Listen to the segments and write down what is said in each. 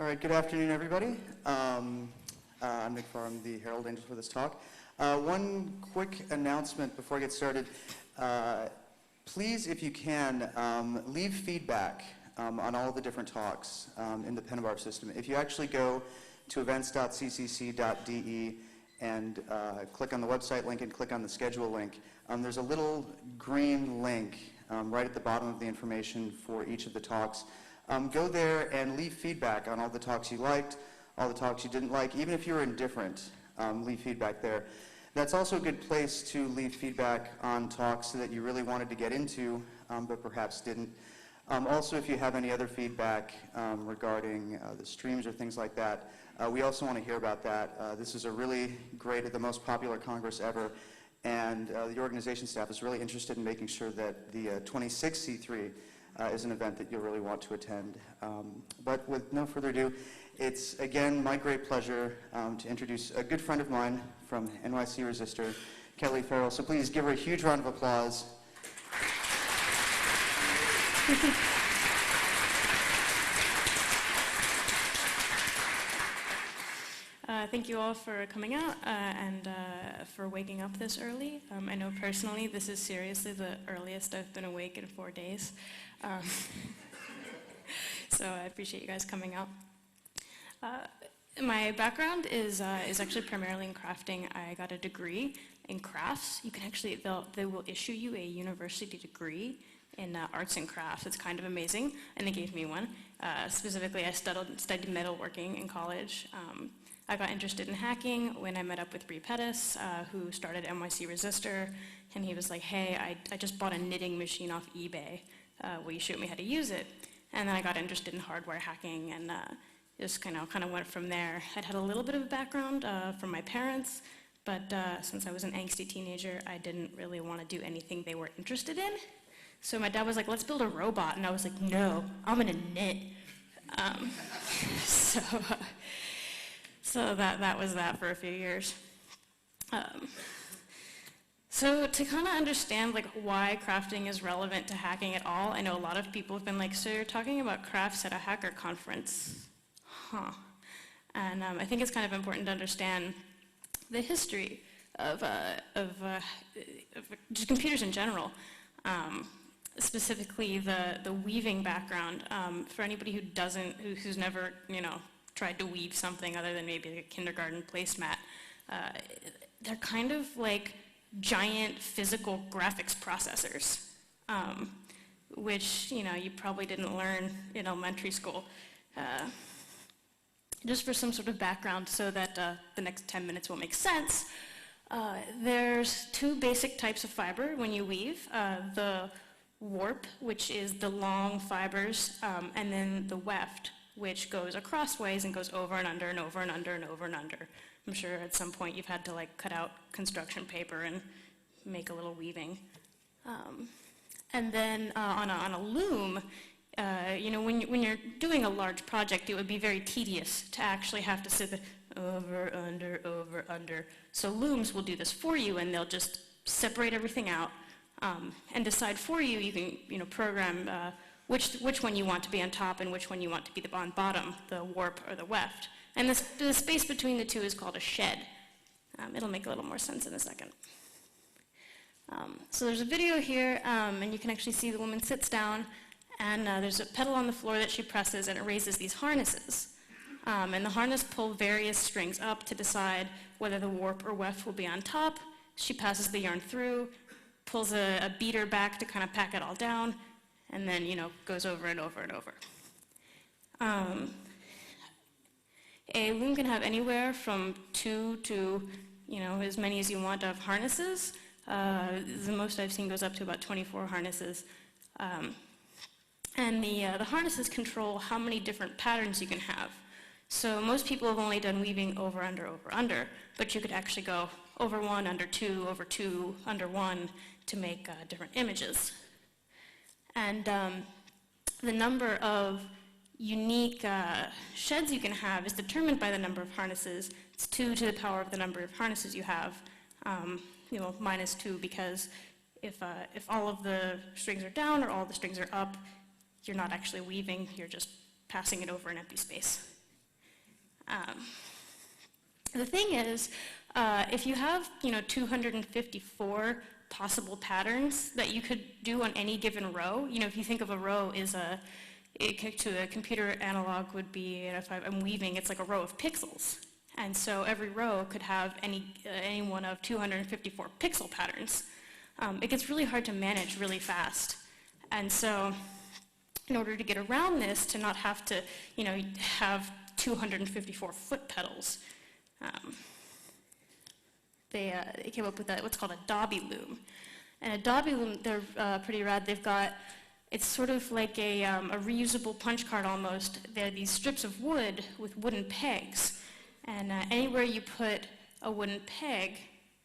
All right, good afternoon, everybody. I'm Nick Farr, I'm the Herald Angel for this talk. One quick announcement before I get started. Please, if you can, leave feedback on all the different talks in the Pentabar system. If you actually go to events.ccc.de and click on the website link and click on the schedule link, there's a little green link right at the bottom of the information for each of the talks. Go there and leave feedback on all the talks you liked, all the talks you didn't like. Even if you were indifferent, leave feedback there. That's also a good place to leave feedback on talks that you really wanted to get into, but perhaps didn't. Also, if you have any other feedback regarding the streams or things like that, we also want to hear about that. This is a really great, the most popular Congress ever, and the organization staff is really interested in making sure that the 26C3 is an event that you'll really want to attend. But with no further ado, it's again my great pleasure to introduce a good friend of mine from NYC Resistor, Kelly Farrell. So please give her a huge round of applause. Thank you all for coming out and for waking up this early. I know personally this is seriously the earliest I've been awake in 4 days. So I appreciate you guys coming out. My background is actually primarily in crafting. I got a degree in crafts. You can actually, they will issue you a university degree in arts and crafts. It's kind of amazing, and they gave me one. Specifically, I studied metalworking in college. I got interested in hacking when I met up with Bree Pettis, who started NYC Resistor, and he was like, hey, I just bought a knitting machine off eBay. Will you show me how to use it? And then I got interested in hardware hacking, and just kind of went from there. I'd had a little bit of a background from my parents, but since I was an angsty teenager, I didn't really want to do anything they were interested in. So my dad was like, let's build a robot, and I was like, no, I'm gonna knit. So that was that for a few years. So to kind of understand like why crafting is relevant to hacking at all, I know a lot of people have been like, so you're talking about crafts at a hacker conference, huh? And I think it's kind of important to understand the history of just computers in general. Specifically the weaving background. For anybody who's never, tried to weave something other than maybe a kindergarten placemat, they're kind of like giant physical graphics processors, which, you probably didn't learn in elementary school. Just for some sort of background so that the next 10 minutes will make sense, there's two basic types of fiber when you weave. The warp, which is the long fibers, and then the weft, which goes across ways and goes over and under and over and under and over and under. I'm sure at some point you've had to like cut out construction paper and make a little weaving. And then on a loom, when you're doing a large project, it would be very tedious to actually have to sit over, under. So looms will do this for you, and they'll just separate everything out and decide for you. You can program which one you want to be on top and which one you want to be on bottom, the warp or the weft. And the space between the two is called a shed. It'll make a little more sense in a second. So there's a video here, and you can actually see the woman sits down, and there's a pedal on the floor that she presses, and it raises these harnesses. And the harness pull various strings up to decide whether the warp or weft will be on top. She passes the yarn through, pulls a beater back to kind of pack it all down, and then, goes over and over and over. A loom can have anywhere from 2 to, as many as you want of harnesses. The most I've seen goes up to about 24 harnesses. And the harnesses control how many different patterns you can have. So most people have only done weaving over, under, but you could actually go over 1, under 2, over 2, under 1 to make different images. And the number of unique sheds you can have is determined by the number of harnesses. It's 2 to the power of the number of harnesses you have, minus 2, because if all of the strings are down or all the strings are up, you're not actually weaving, you're just passing it over an empty space. The thing is, if you have 254 possible patterns that you could do on any given row, if you think of a row as to a computer analog would be, and if I'm weaving, it's like a row of pixels. And so every row could have any one of 254 pixel patterns. It gets really hard to manage really fast. And so in order to get around this, to not have to have 254 foot pedals, they came up with what's called a Dobby loom. And a Dobby loom, they're pretty rad. It's sort of like a reusable punch card almost. They're these strips of wood with wooden pegs. And anywhere you put a wooden peg,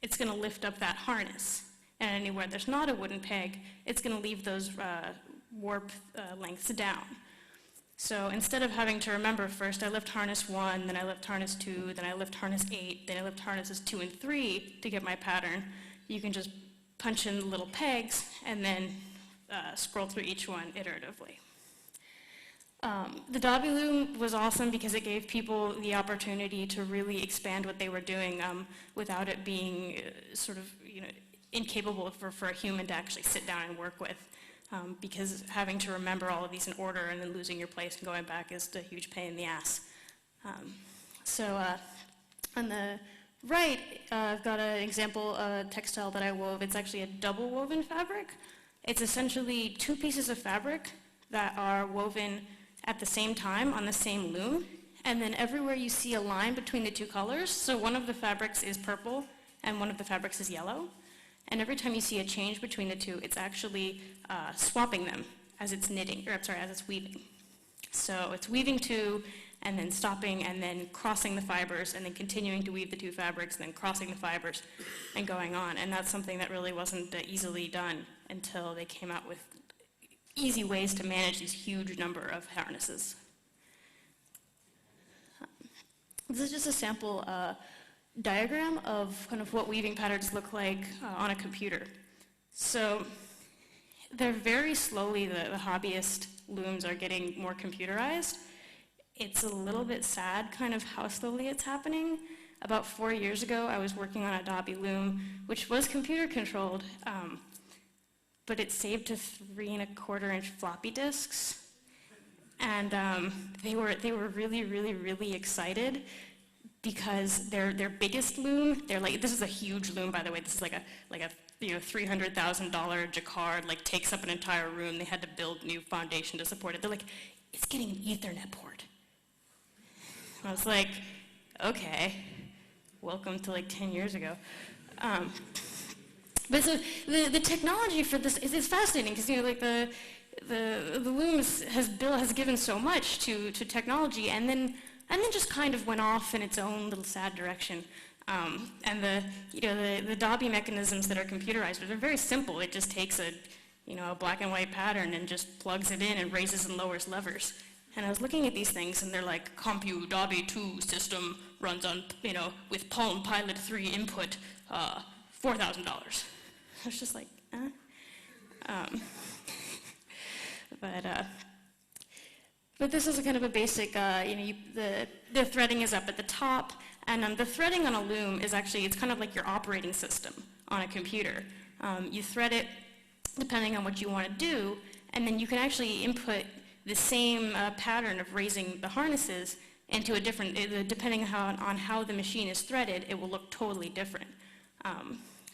it's going to lift up that harness. And anywhere there's not a wooden peg, it's going to leave those warp lengths down. So instead of having to remember, first I lift harness 1, then I lift harness 2, then I lift harness 8, then I lift harnesses 2 and 3 to get my pattern, you can just punch in the little pegs and then scroll through each one iteratively. The Dobby loom was awesome because it gave people the opportunity to really expand what they were doing without it being sort of incapable for a human to actually sit down and work with. Because having to remember all of these in order and then losing your place and going back is a huge pain in the ass. On the right, I've got an example textile that I wove. It's actually a double woven fabric. It's essentially 2 pieces of fabric that are woven at the same time on the same loom. And then everywhere you see a line between the 2 colors, so one of the fabrics is purple and one of the fabrics is yellow. And every time you see a change between the 2, it's actually swapping them as it's as it's weaving. So it's weaving 2, and then stopping, and then crossing the fibers, and then continuing to weave the 2 fabrics, and then crossing the fibers, and going on. And that's something that really wasn't easily done until they came out with easy ways to manage these huge number of harnesses. This is just a sample diagram of kind of what weaving patterns look like on a computer. So they're very slowly, the hobbyist looms are getting more computerized. It's a little bit sad kind of how slowly it's happening. About 4 years ago, I was working on a Dobby loom, which was computer controlled, but it saved to 3¼ inch floppy disks. And they were really, really, really excited because their biggest loom, this is a huge loom, by the way. This is like a $300,000 jacquard, takes up an entire room. They had to build new foundation to support it. They're like, it's getting an Ethernet port. I was like, okay, welcome to 10 years ago. But so the technology for this is fascinating because the loom has given so much to technology, and then just kind of went off in its own little sad direction. And the Dobby mechanisms that are computerized are very simple. It just takes a black and white pattern and just plugs it in and raises and lowers levers. And I was looking at these things, and they're like, Compu Dobby 2 system runs on with Palm Pilot 3 input, $4,000. I was just like, But this is a kind of a basic, the threading is up at the top, and the threading on a loom is actually, it's kind of like your operating system on a computer. You thread it depending on what you want to do, and then you can actually input the same pattern of raising the harnesses into a different, depending on how the machine is threaded, it will look totally different.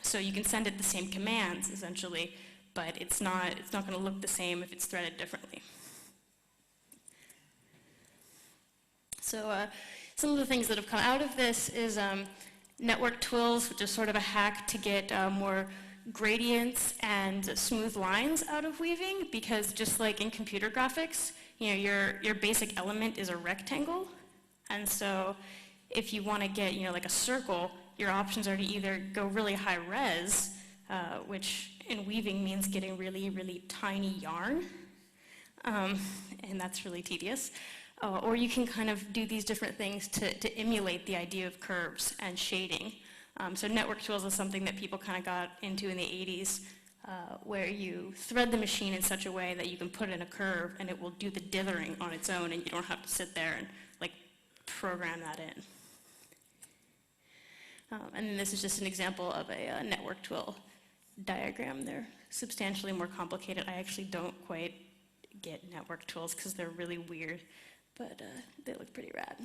So you can send it the same commands, essentially, but it's not going to look the same if it's threaded differently. So some of the things that have come out of this is network twills, which is sort of a hack to get more gradients and smooth lines out of weaving, because just like in computer graphics, your basic element is a rectangle, and so if you want to get like a circle, your options are to either go really high res, which in weaving means getting really, really tiny yarn, and that's really tedious. Or you can kind of do these different things to emulate the idea of curves and shading. So network twills is something that people kind of got into in the 80s, where you thread the machine in such a way that you can put in a curve and it will do the dithering on its own, and you don't have to sit there and program that in. And then this is just an example of a network twill diagram. They're substantially more complicated. I actually don't quite get network twills because they're really weird, but they look pretty rad.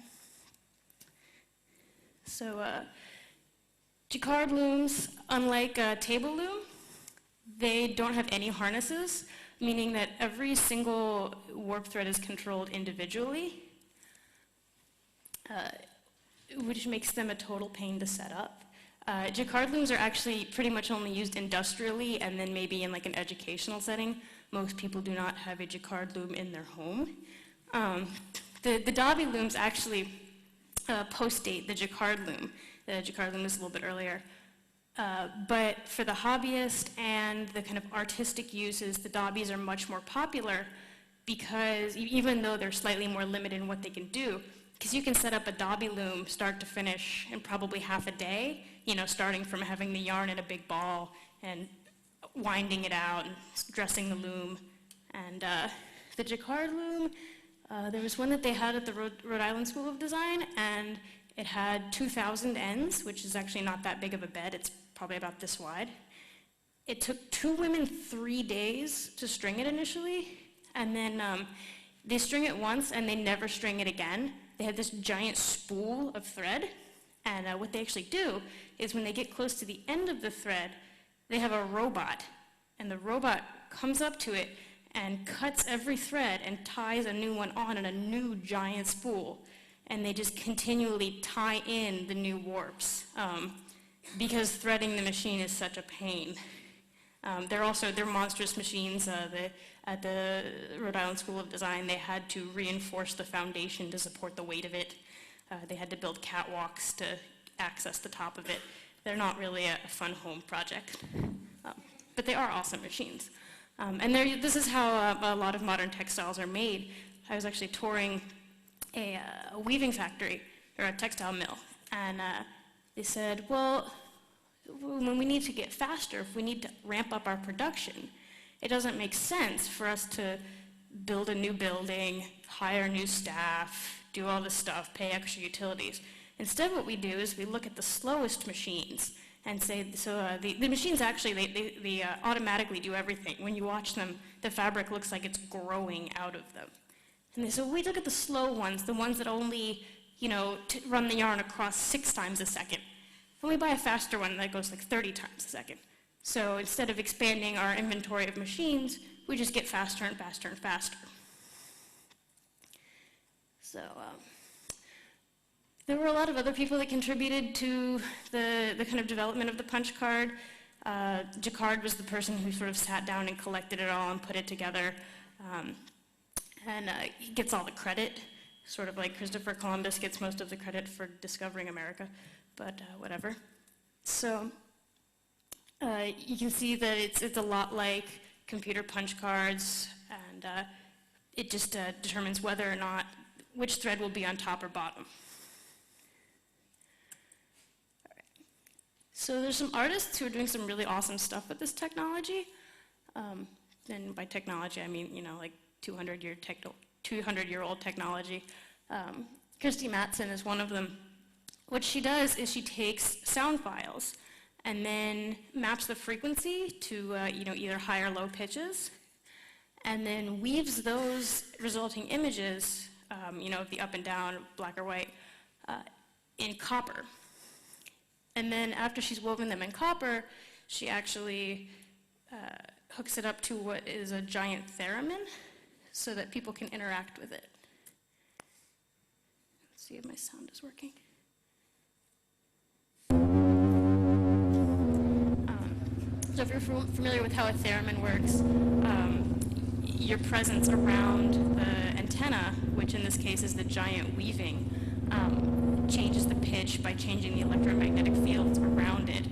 So Jacquard looms, unlike a table loom, they don't have any harnesses, meaning that every single warp thread is controlled individually, which makes them a total pain to set up. Jacquard looms are actually pretty much only used industrially and then maybe in like an educational setting. Most people do not have a Jacquard loom in their home. The Dobby looms actually post-date the Jacquard loom. The Jacquard loom is a little bit earlier. But for the hobbyist and the kind of artistic uses, the Dobbies are much more popular because even though they're slightly more limited in what they can do, because you can set up a Dobby loom start to finish in probably half a day, you know, starting from having the yarn in a big ball and winding it out and dressing the loom. And the Jacquard loom, there was one that they had at the Rhode Island School of Design, and it had 2,000 ends, which is actually not that big of a bed. It's probably about this wide. It took 2 women 3 days to string it initially, and then they string it once and they never string it again. They have this giant spool of thread, and what they actually do is when they get close to the end of the thread, they have a robot, and the robot comes up to it and cuts every thread and ties a new one on in a new giant spool, and they just continually tie in the new warps because threading the machine is such a pain. They're monstrous machines. At the Rhode Island School of Design, they had to reinforce the foundation to support the weight of it. They had to build catwalks to access the top of it. They're not really a fun home project, but they are awesome machines. And this is how a lot of modern textiles are made. I was actually touring a weaving factory, or a textile mill, and they said, well, when we need to get faster, if we need to ramp up our production, it doesn't make sense for us to build a new building, hire new staff, do all this stuff, pay extra utilities. Instead, what we do is we look at the slowest machines and say, so the machines actually, they automatically do everything. When you watch them, the fabric looks like it's growing out of them. And they said, we look at the slow ones, the ones that only, run the yarn across 6 times a second. And we buy a faster one that goes like 30 times a second. So instead of expanding our inventory of machines, we just get faster and faster and faster. So there were a lot of other people that contributed to the kind of development of the punch card. Jacquard was the person who sort of sat down and collected it all and put it together. And he gets all the credit, sort of like Christopher Columbus gets most of the credit for discovering America, but whatever. So you can see that it's a lot like computer punch cards, and it just determines whether or not, which thread will be on top or bottom. All right. So there's some artists who are doing some really awesome stuff with this technology. And by technology, I mean, like 200-year-old technology. Christy Matson is one of them. What she does is she takes sound files and then maps the frequency to either high or low pitches, and then weaves those resulting images, of the up and down, black or white, in copper. And then after she's woven them in copper, she actually hooks it up to what is a giant theremin so that people can interact with it. Let's see if my sound is working. So if you're familiar with how a theremin works, your presence around the antenna, which in this case is the giant weaving, changes the pitch by changing the electromagnetic fields around it.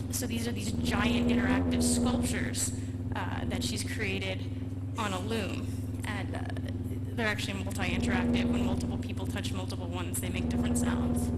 So these are these giant interactive sculptures that she's created on a loom. And they're actually multi-interactive. When multiple people touch multiple ones, they make different sounds.